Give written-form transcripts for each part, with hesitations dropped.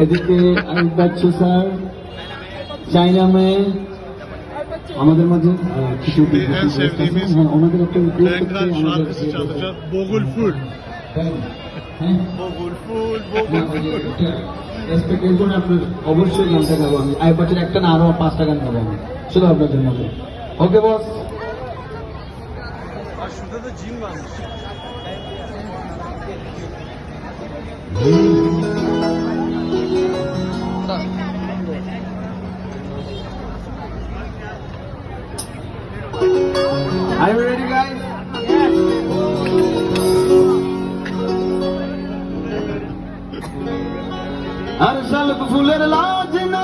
এদিকে আরেক বাচ্চা স্যার চাইনা মেয়ে আমাদের মাঝে কিছু হ্যাঁ ওনাদের একটা রিকোয়েস্ট করতে আমাদের বগুল ফুল হ্যাঁ বগুল ফুল রেসপেক্টের জন্য আপনার অবশ্যই গানটা গাবো আমি আই বছর একটা না আরো 5টা গান গাবো আমি শুধু আপনার জন্য ওকে বস আর শুধু তো জিম মানুষ Are you ready, guys? हर साल फूलर लाजना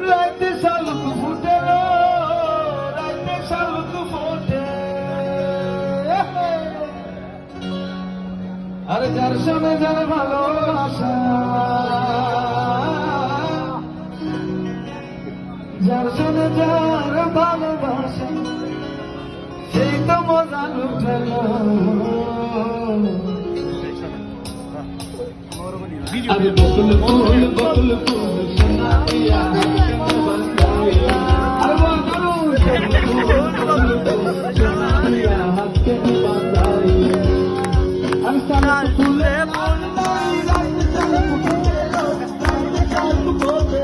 रात साल फूटे रात साल फूटे अरे जार शोने जार भालोबाशा जार शोने जार भालोबाशा সেই তো মজা লুটালো আরে বকুল ফুল সোনা দিয়া আরে বকুল সোনা দিয়া হাতে বাঁধাই আমি সারা ফুলে বাঁধাই রাত সারা ফুলে রাত সারা ফুলে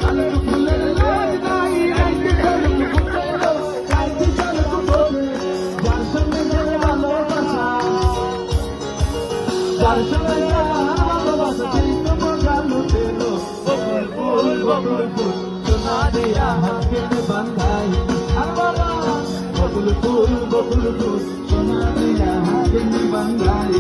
আরে ফুলের লাজ নাই রাত সারা ফুলে বকুল ফুল সোনা দিয়া হাতে বাঁধাই আর বাবা বকুল ফুল সোনা দিয়া হাতে বাঁধাই